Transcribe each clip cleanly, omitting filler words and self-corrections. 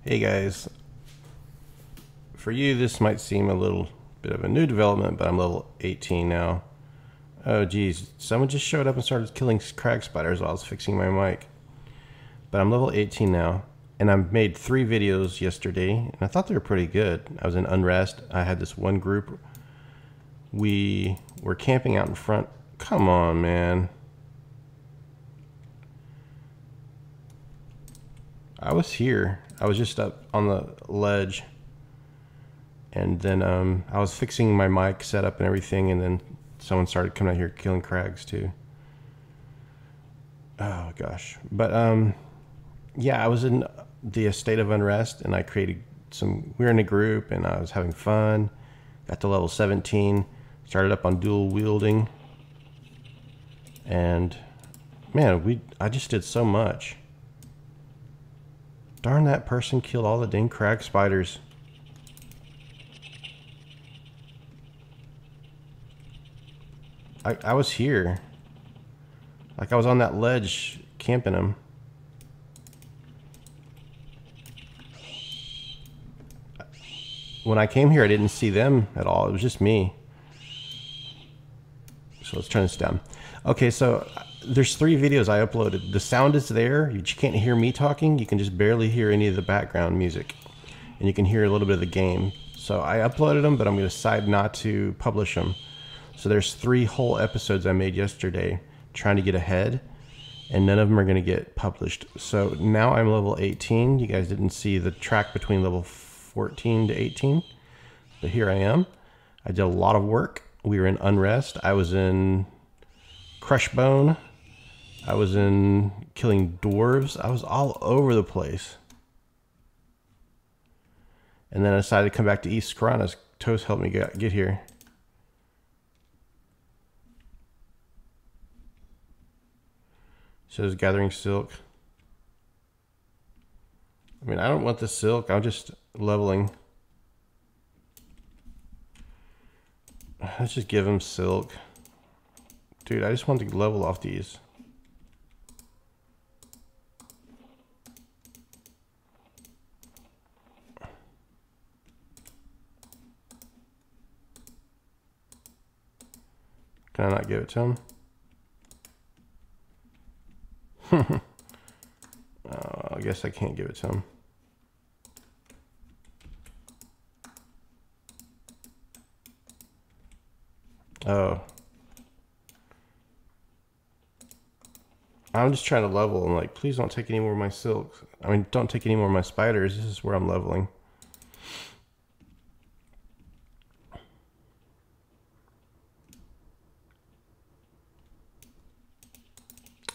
Hey guys, for you this might seem a little bit of a new development, but I'm level 18 now. Oh geez, someone just showed up and started killing crag spiders while I was fixing my mic. But I'm level 18 now, and I made 3 videos yesterday, and I thought they were pretty good. I was in Unrest. I had this one group. We were camping out in front. Come on, man. I was here. I was just up on the ledge, and then I was fixing my mic setup and everything, and then someone started coming out here killing crags too. Oh gosh. But yeah, I was in the state of unrest, and I created some. We were in a group, and I was having fun. Got to level 17. Started up on dual wielding, and man, I just did so much. Darn, that person killed all the dang crag spiders. I was here. Like, I was on that ledge camping them. When I came here, I didn't see them at all. It was just me. So let's turn this down. Okay, so there's 3 videos I uploaded. The sound is there. You can't hear me talking. You can just barely hear any of the background music. And you can hear a little bit of the game. So I uploaded them, but I'm going to decide not to publish them. So there's 3 whole episodes I made yesterday trying to get ahead, and none of them are going to get published. So now I'm level 18. You guys didn't see the track between level 14 to 18, but here I am. I did a lot of work. We were in Unrest. I was in Crushbone. I was in killing dwarves. I was all over the place. And then I decided to come back to East Karanas. Toast helped me get here. So it's gathering silk. I mean, I don't want the silk. I'm just leveling. Let's just give him silk. Dude, I just want to level off these. Can I not give it to him? I guess I can't give it to him. Oh. I'm just trying to level. I'm like, please don't take any more of my silk. I mean, don't take any more of my spiders. This is where I'm leveling.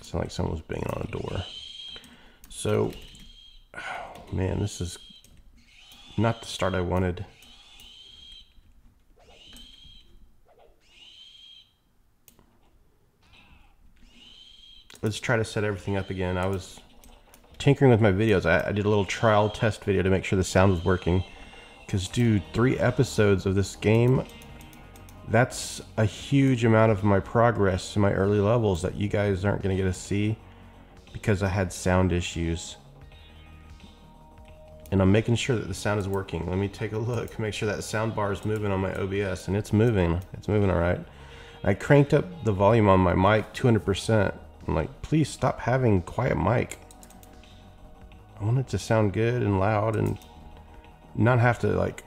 Sound like someone was banging on a door. So, oh man, this is not the start I wanted. Let's try to set everything up again. I was tinkering with my videos. I did a little trial test video to make sure the sound was working. Because, dude, 3 episodes of this game, that's a huge amount of my progress in my early levels that you guys aren't going to get to see because I had sound issues. And I'm making sure that the sound is working. Let me take a look, make sure that sound bar is moving on my OBS, and it's moving. It's moving all right. I cranked up the volume on my mic 200%. I'm like, please stop having quiet mic. I want it to sound good and loud and not have to like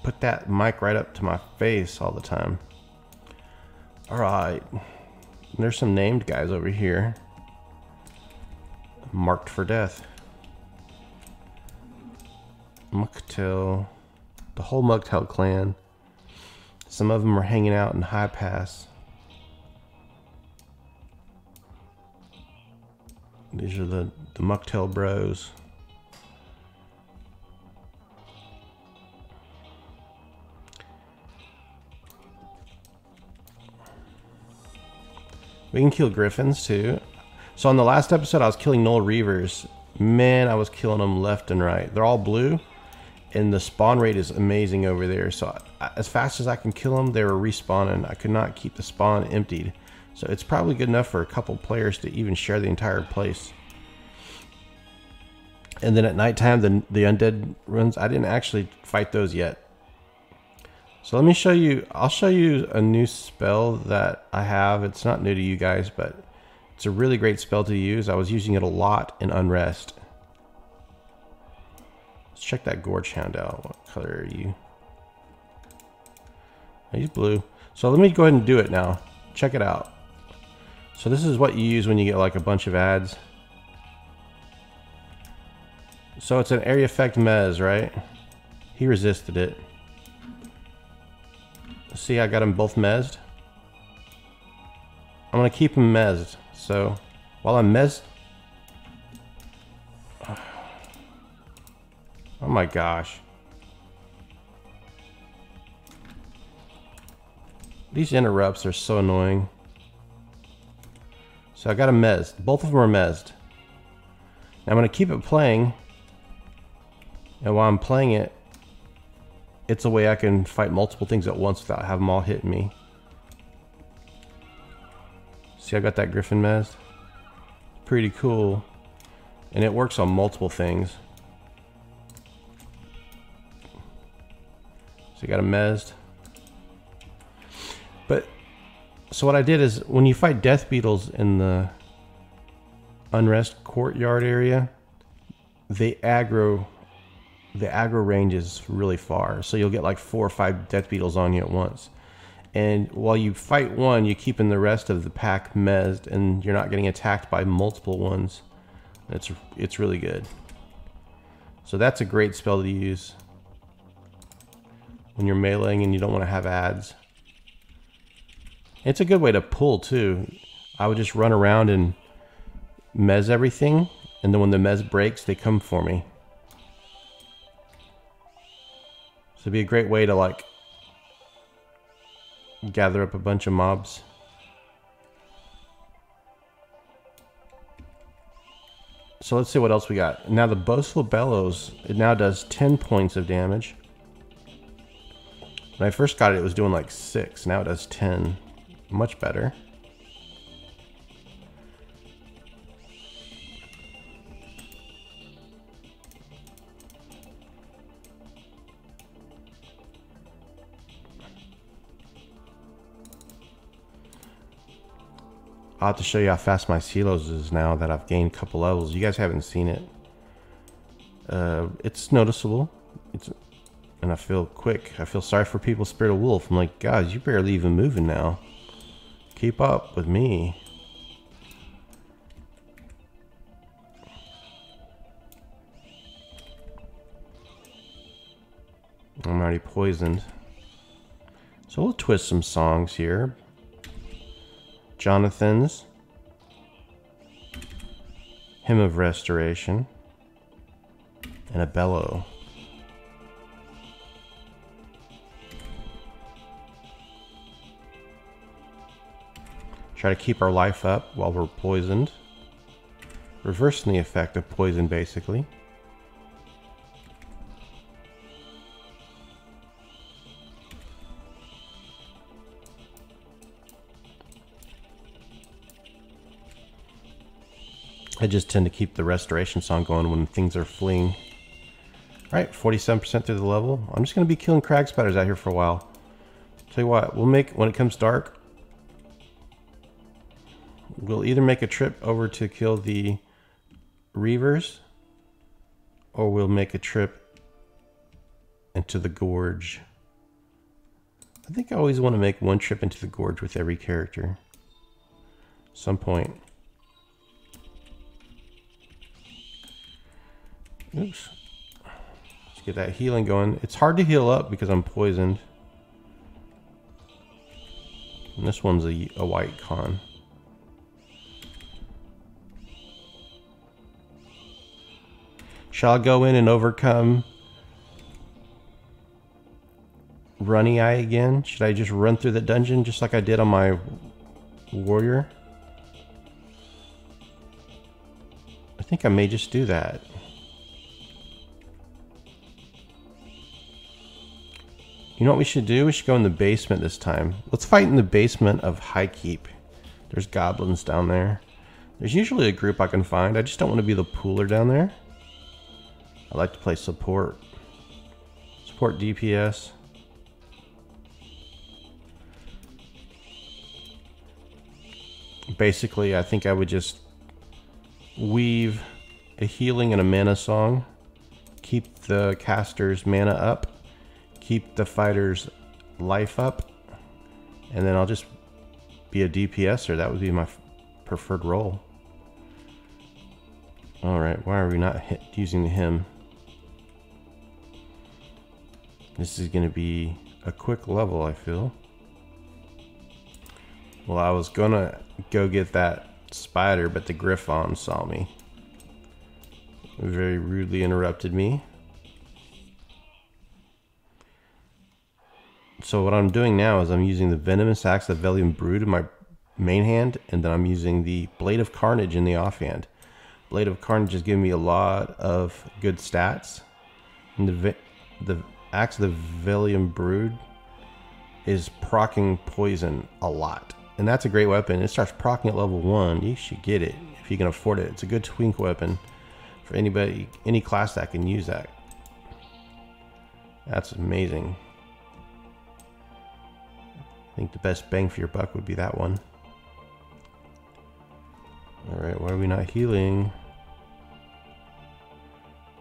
put that mic right up to my face all the time. All right, there's some named guys over here marked for death. Mugtail, the whole Mugtail clan. Some of them are hanging out in High Pass. These are the Mugtail bros. We can kill griffins too. So on the last episode, I was killing Null Reavers. Man, I was killing them left and right. They're all blue, and the spawn rate is amazing over there. So as fast as I can kill them, they were respawning. I could not keep the spawn emptied. So it's probably good enough for a couple players to even share the entire place. And then at nighttime, the undead runs, I didn't actually fight those yet. So let me show you, I'll show you a new spell that I have. It's not new to you guys, but it's a really great spell to use. I was using it a lot in Unrest. Let's check that Gorge Hound out. What color are you? He's blue. So let me go ahead and do it now. Check it out. So this is what you use when you get like a bunch of ads. So it's an area effect mez, right? He resisted it. See, I got them both mezzed. I'm gonna keep them mezzed. So while I'm mezzed, oh my gosh, these interrupts are so annoying. So I got them mezzed. Both of them are mezzed. Now I'm gonna keep it playing, and while I'm playing it, it's a way I can fight multiple things at once without having them all hitting me. See, I got that Griffin mezzed. Pretty cool. And it works on multiple things. So you got a mezzed. But, so what I did is, when you fight death beetles in the Unrest courtyard area, the aggro range is really far, so you'll get like 4 or 5 death beetles on you at once. And while you fight one, you're keeping the rest of the pack mezzed, and you're not getting attacked by multiple ones. It's really good. So that's a great spell to use when you're meleeing and you don't want to have ads. It's a good way to pull too. I would just run around and mez everything, and then when the mez breaks, they come for me. So it'd be a great way to like gather up a bunch of mobs. So let's see what else we got. Now the Boastful Bellows, it now does 10 points of damage. When I first got it, it was doing like 6. Now it does 10. Much better. I'll have to show you how fast my Silos is now that I've gained a couple levels. You guys haven't seen it. It's noticeable. And I feel quick. I feel sorry for people, Spirit of Wolf. I'm like, guys, you're barely even moving now. Keep up with me. I'm already poisoned. So we'll twist some songs here. Jonathan's Hymn of Restoration, and a bellow. Try to keep our life up while we're poisoned, reversing the effect of poison basically. I just tend to keep the restoration song going when things are fleeing. Alright, 47% through the level. I'm just going to be killing crag spiders out here for a while. Tell you what, we'll make, when it comes dark, we'll either make a trip over to kill the Reavers, or we'll make a trip into the Gorge. I think I always want to make one trip into the Gorge with every character. Some point. Oops. Let's get that healing going. It's hard to heal up because I'm poisoned. And this one's a white con. Shall I go in and overcome Runny Eye again? Should I just run through the dungeon just like I did on my warrior? I think I may just do that. You know what we should do? We should go in the basement this time. Let's fight in the basement of High Keep. There's goblins down there. There's usually a group I can find. I just don't want to be the pooler down there. I like to play support. Support DPS. Basically, I think I would just weave a healing and a mana song. Keep the caster's mana up. Keep the fighter's life up. And then I'll just be a DPSer. That would be my preferred role. Alright, why are we not using him? This is going to be a quick level, I feel. Well, I was going to go get that spider, but the Griffon saw me. Very rudely interrupted me. So what I'm doing now is I'm using the Venomous Axe of Velium Brood in my main hand, and then I'm using the Blade of Carnage in the offhand. Blade of Carnage is giving me a lot of good stats. And the Axe of the Velium Brood is proccing poison a lot. And that's a great weapon. It starts proccing at level 1. You should get it if you can afford it. It's a good twink weapon for anybody, any class that can use that. That's amazing. I think the best bang for your buck would be that one. Alright, why are we not healing?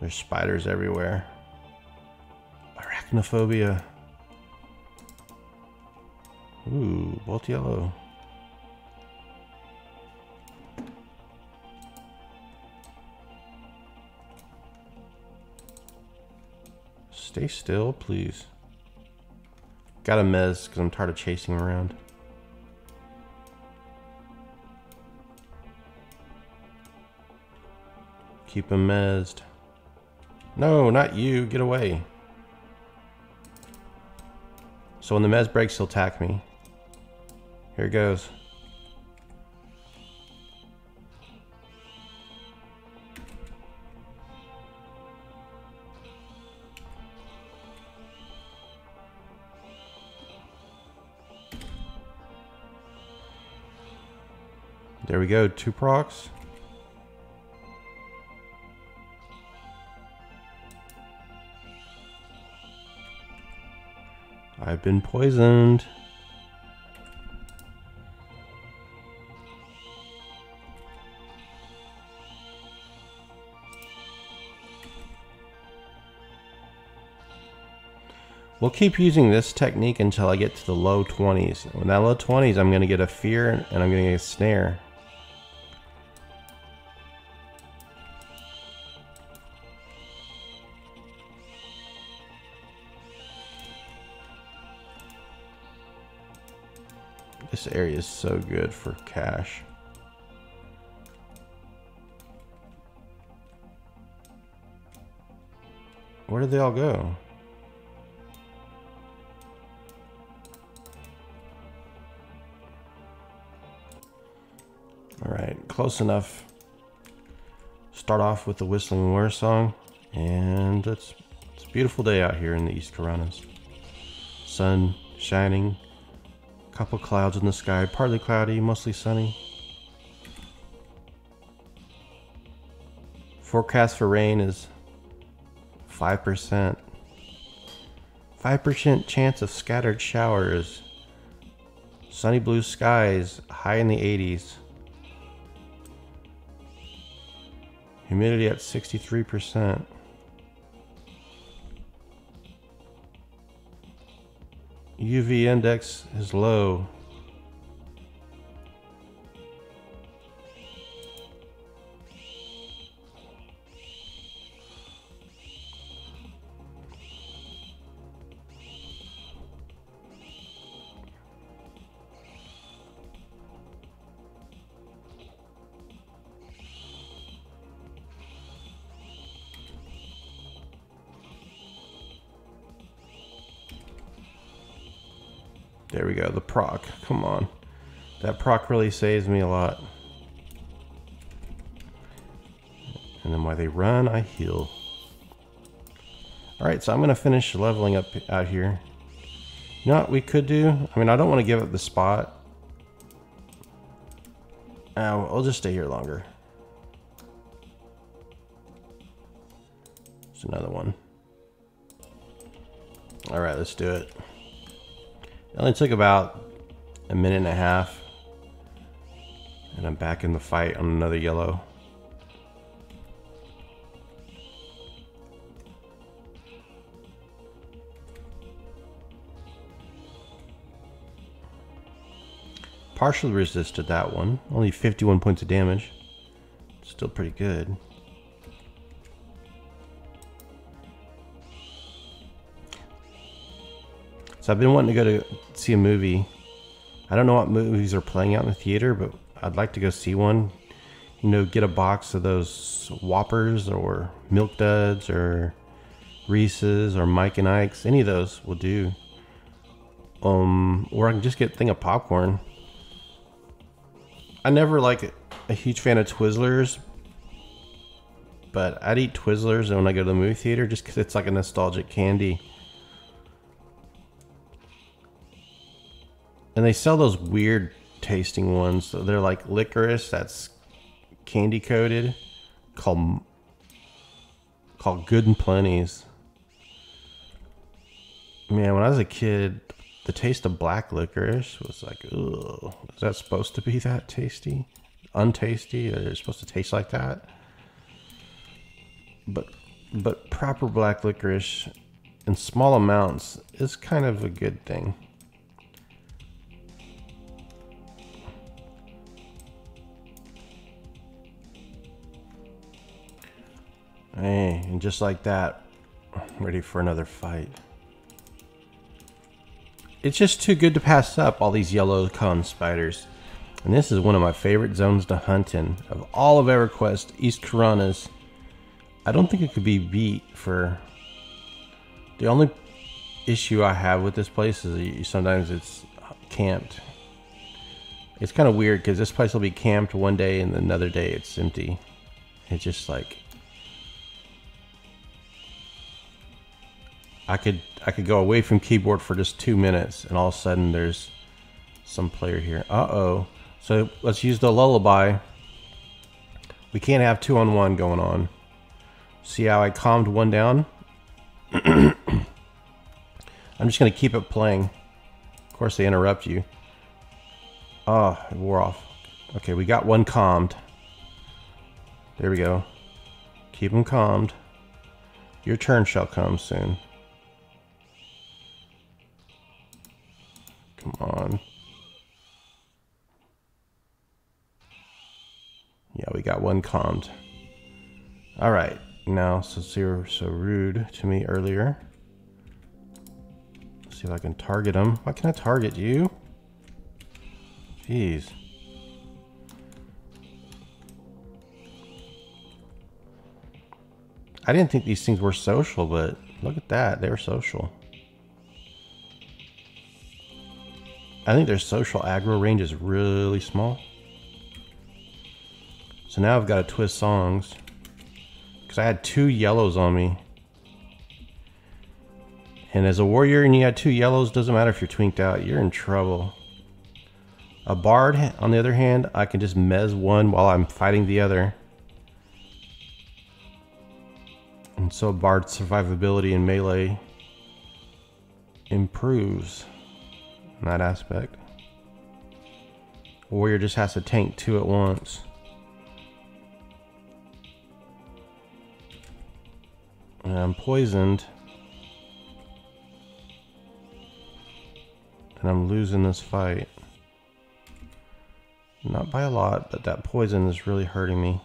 There's spiders everywhere. Arachnophobia. Ooh, bolt yellow. Stay still, please. Got a mez because I'm tired of chasing around. Keep him mezzed. No, not you. Get away. So when the mez breaks, he'll attack me. Here it goes. There we go, 2 procs. I've been poisoned. We'll keep using this technique until I get to the low 20s. When that low 20s, I'm going to get a fear and I'm going to get a snare. This area is so good for cash. Where did they all go? All right, close enough. Start off with the Whistling War song, and it's a beautiful day out here in the East Karanas. Sun shining. Couple clouds in the sky, partly cloudy, mostly sunny. Forecast for rain is 5%. 5% chance of scattered showers. Sunny blue skies, high in the 80s. Humidity at 63%. UV index is low. There we go, the proc. Come on. That proc really saves me a lot. And then while they run, I heal. Alright, so I'm going to finish leveling up out here. You know what we could do? I mean, I don't want to give up the spot. I'll just stay here longer. There's another one. All right, let's do it. It only took about a minute and a half. And I'm back in the fight on another yellow. Partially resisted that one. Only 51 points of damage. Still pretty good. So I've been wanting to go to see a movie. I don't know what movies are playing out in the theater, but I'd like to go see one. You know, get a box of those Whoppers or Milk Duds or Reese's or Mike and Ike's. Any of those will do. Or I can just get a thing of popcorn. I never like a huge fan of Twizzlers, but I'd eat Twizzlers when I go to the movie theater just because it's like a nostalgic candy. And they sell those weird tasting ones. So they're like licorice that's candy coated, called Good and Plenty's. Man, when I was a kid, the taste of black licorice was like, ugh. Is that supposed to be that tasty? Untasty? Or is it supposed to taste like that? But proper black licorice in small amounts is kind of a good thing. Hey, and just like that, I'm ready for another fight. It's just too good to pass up, all these yellow cone spiders. And this is one of my favorite zones to hunt in. Of all of Everquest, East Karanas, I don't think it could be beat for... The only issue I have with this place is sometimes it's camped. It's kind of weird because this place will be camped one day and another day it's empty. It's just like... I could go away from keyboard for just 2 minutes and all of a sudden there's some player here. Uh-oh. So let's use the lullaby. We can't have 2-on-1 going on. See how I calmed one down? I'm just going to keep it playing. Of course they interrupt you. Oh, it wore off. Okay, we got one calmed. There we go. Keep them calmed. Your turn shall come soon. Come on. Yeah, we got one calmed. Alright, now since you were so rude to me earlier, let's see if I can target him. Why can't I target you? Jeez. I didn't think these things were social, but look at that. They were social. I think their social aggro range is really small. So now I've got to twist songs. Because I had 2 yellows on me. And as a warrior and you had 2 yellows, doesn't matter if you're twinked out, you're in trouble. A bard, on the other hand, I can just mez one while I'm fighting the other. And so bard's survivability in melee improves in that aspect. A warrior just has to tank 2 at once. And I'm poisoned. And I'm losing this fight. Not by a lot, but that poison is really hurting me.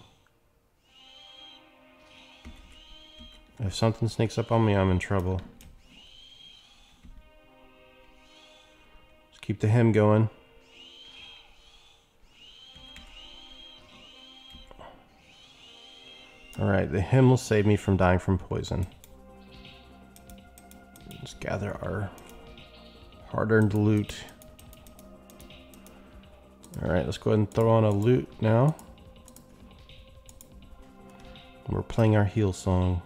If something sneaks up on me, I'm in trouble. Just keep the hymn going. Alright, the hymn will save me from dying from poison. Let's gather our hard-earned loot. Alright, let's go ahead and throw on a loot now. We're playing our heal song.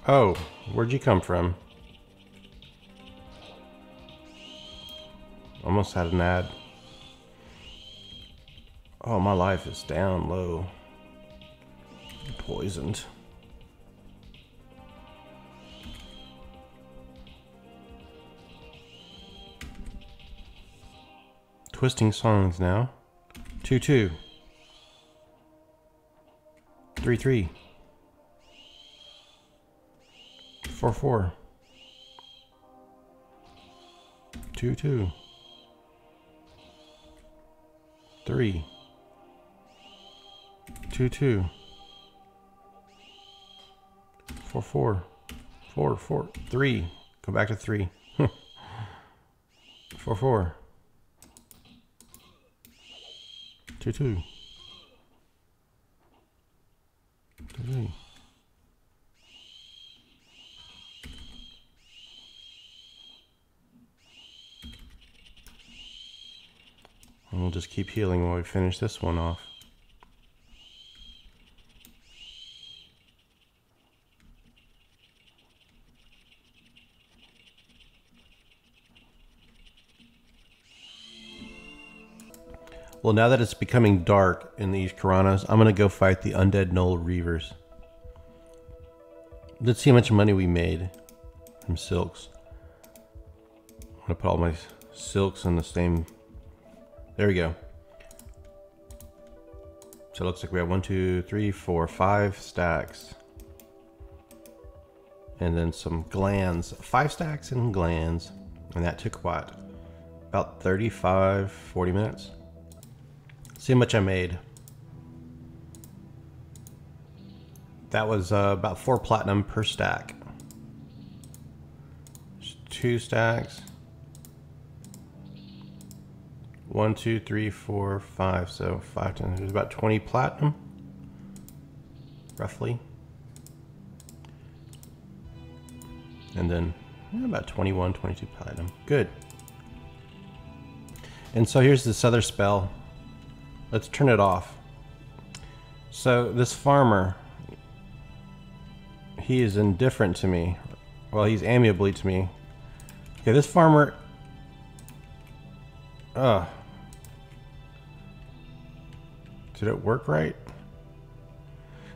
Oh, where'd you come from? Almost had an ad. Oh, my life is down low. Poisoned. Twisting songs now. 2-2. 3-3. 4-4. 2-2. 3. 2-2. 4-4. 4-4. 3. Go back to 3. 4-4. 2-2. 2-3. And we'll just keep healing while we finish this one off. Well, now that it's becoming dark in these Karanas, I'm going to go fight the undead Null Reavers. Let's see how much money we made from silks. I'm going to put all my silks in the same... There we go. So it looks like we have 1, 2, 3, 4, 5 stacks. And then some glands. 5 stacks and glands. And that took what? About 35, 40 minutes. See how much I made. That was about 4 platinum per stack. There's 2 stacks. 1, 2, 3, 4, 5. So 5 times. There's about 20 platinum, roughly. And then about 21, 22 platinum. Good. And so here's this other spell. Let's turn it off. So this farmer, he is indifferent to me. Well, he's amiably to me. Okay, this farmer, did it work right?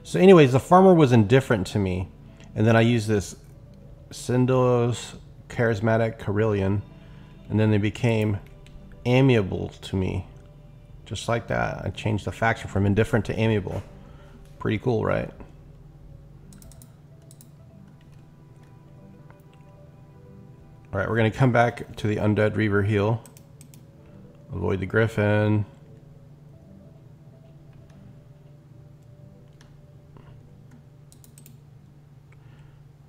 So anyways, the farmer was indifferent to me. And then I used this Syndos Charismatic Carillion. And then they became amiable to me. Just like that. I changed the faction from indifferent to amiable. Pretty cool, right? Alright, we're going to come back to the Undead Reaver heal. Avoid the Griffin.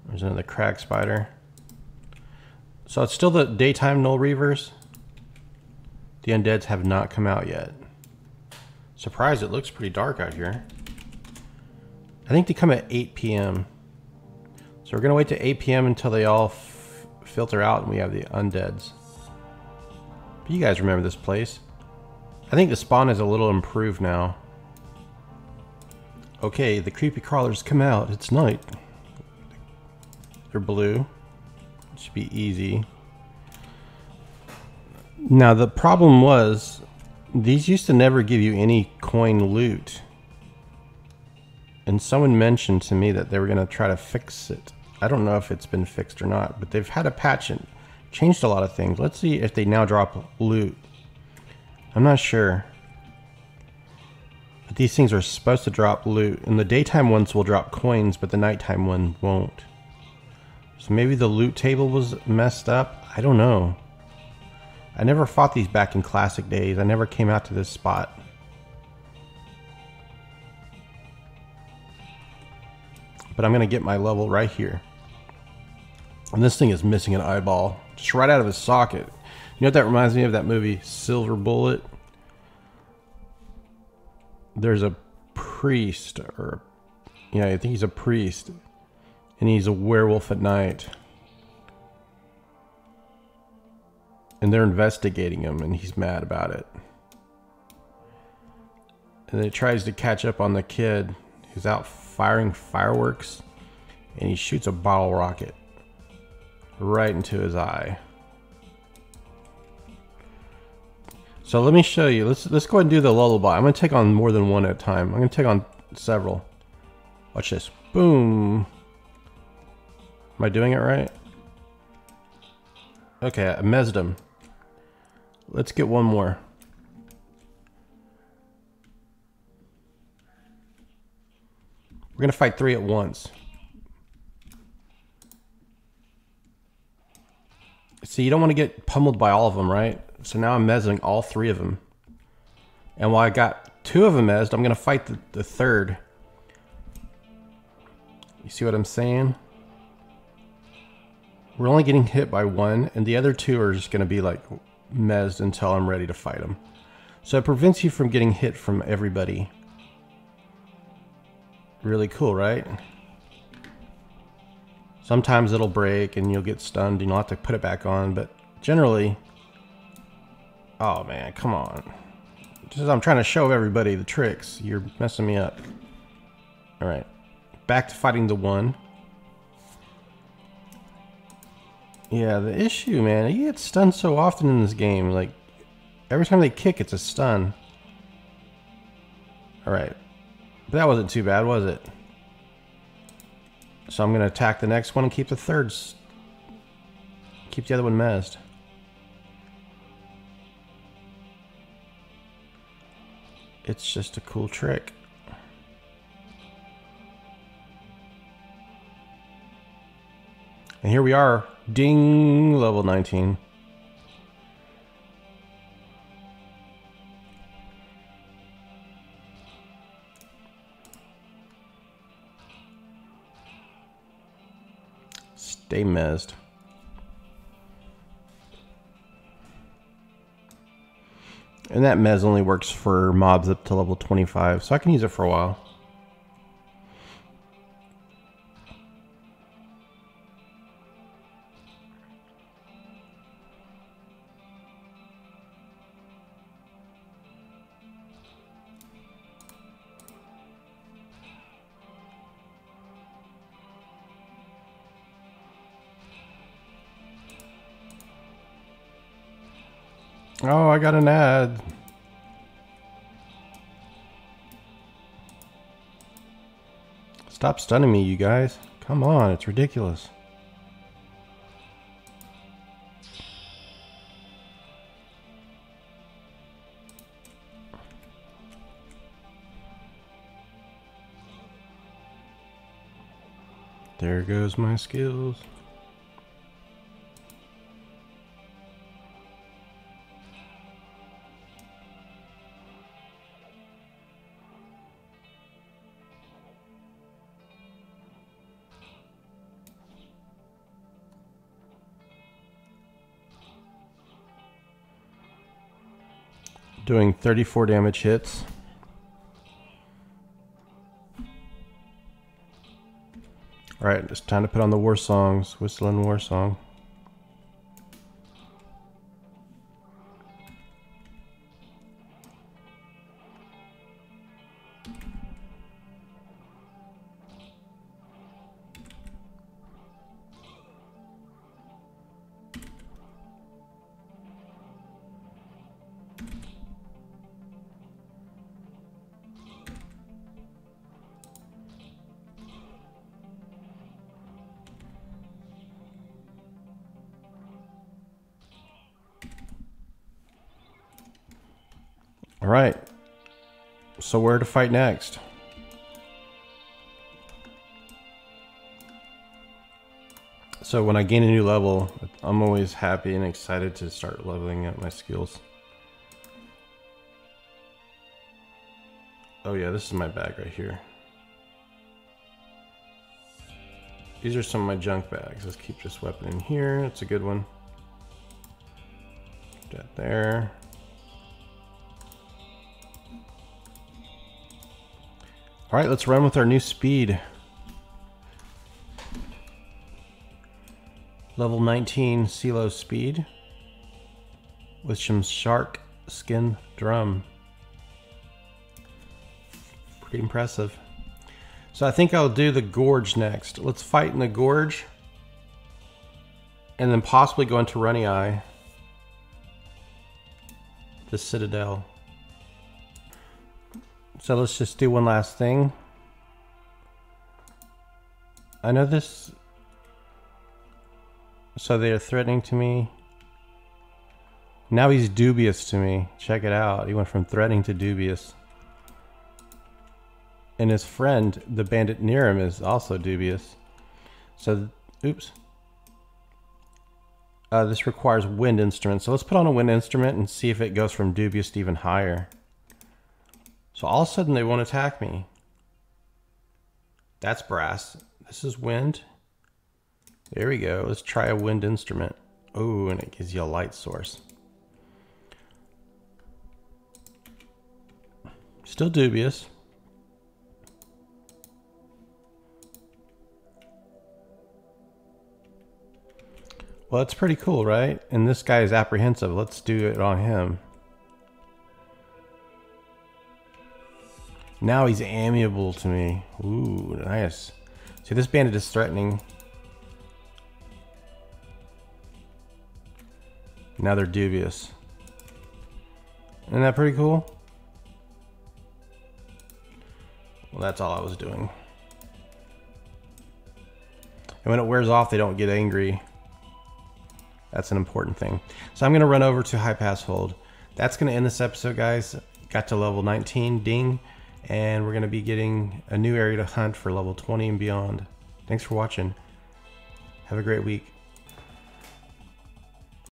There's another Crag Spider. So it's still the daytime Null Reavers. The undeads have not come out yet. Surprised, it looks pretty dark out here. I think they come at 8 p.m. So we're going to wait to 8 p.m. until they all filter out and we have the undeads. But you guys remember this place. I think the spawn is a little improved now. Okay, the creepy crawlers come out. It's night. They're blue. It should be easy. Now the problem was, these used to never give you any coin loot. And someone mentioned to me that they were going to try to fix it. I don't know if it's been fixed or not, but they've had a patch and changed a lot of things. Let's see if they now drop loot. I'm not sure. But these things are supposed to drop loot. And the daytime ones will drop coins, but the nighttime one won't. So maybe the loot table was messed up? I don't know. I never fought these back in classic days. I never came out to this spot. But I'm going to get my level right here. And this thing is missing an eyeball. Just right out of his socket. You know what that reminds me of? That movie, Silver Bullet? There's a priest, or... yeah, I think he's a priest. And he's a werewolf at night. And they're investigating him, and he's mad about it. And then he tries to catch up on the kid who's out firing fireworks, and he shoots a bottle rocket right into his eye. So let me show you. Let's go ahead and do the lullaby. I'm gonna take on more than one at a time. I'm gonna take on several. Watch this. Boom. Am I doing it right? Okay, I mezzed him. Let's get one more. We're gonna fight 3 at once. See, you don't want to get pummeled by all of them, right? So now I'm mezzing all 3 of them. And while I got 2 of them mezzed, I'm gonna fight the third. You see what I'm saying? We're only getting hit by 1, and the other 2 are just gonna be like mezzed until I'm ready to fight them. So it prevents you from getting hit from everybody. Really cool, right? Sometimes it'll break and you'll get stunned and you'll have to put it back on, but generally... Oh man, come on. Just as I'm trying to show everybody the tricks, you're messing me up. Alright, back to fighting the 1. Yeah, the issue, man, you get stunned so often in this game. Like, every time they kick, it's a stun. Alright. But that wasn't too bad, was it? So I'm going to attack the next one and keep the thirds. Keep the other one mezzed. It's just a cool trick. And here we are. Ding! Level 19. Stay mezzed. And that mez only works for mobs up to level 25, so I can use it for a while. Oh, I got an ad. Stop stunning me, you guys. Come on, it's ridiculous. There goes my skills. Doing 34 damage hits. Alright, it's time to put on the war songs. Whistling war song. Alright, so where to fight next? So when I gain a new level, I'm always happy and excited to start leveling up my skills. Oh yeah, this is my bag right here. These are some of my junk bags. Let's keep this weapon in here. It's a good one. Put that there. All right, let's run with our new speed. Level 19 CeeLo speed with some shark skin drum. Pretty impressive. So I think I'll do the gorge next. Let's fight in the gorge and then possibly go into Runny Eye. the Citadel. So let's just do one last thing. I know this. So they are threatening to me. Now he's dubious to me. Check it out. He went from threatening to dubious. And his friend, the bandit near him, is also dubious. So, oops. This requires wind instrument. So let's put on a wind instrument and see if it goes from dubious to even higher. So all of a sudden they won't attack me. That's brass. This is wind. There we go. Let's try a wind instrument. Oh, and it gives you a light source. Still dubious. Well, it's pretty cool, right? And this guy is apprehensive. Let's do it on him. Now he's amiable to me. Ooh, nice. See, this bandit is threatening. Now they're dubious. Isn't that pretty cool? Well, that's all I was doing. And when it wears off, they don't get angry. That's an important thing. So I'm going to run over to high pass hold. That's going to end this episode, guys. Got to level 19, ding. And we're going to be getting a new area to hunt for level 20 and beyond. Thanks for watching. Have a great week.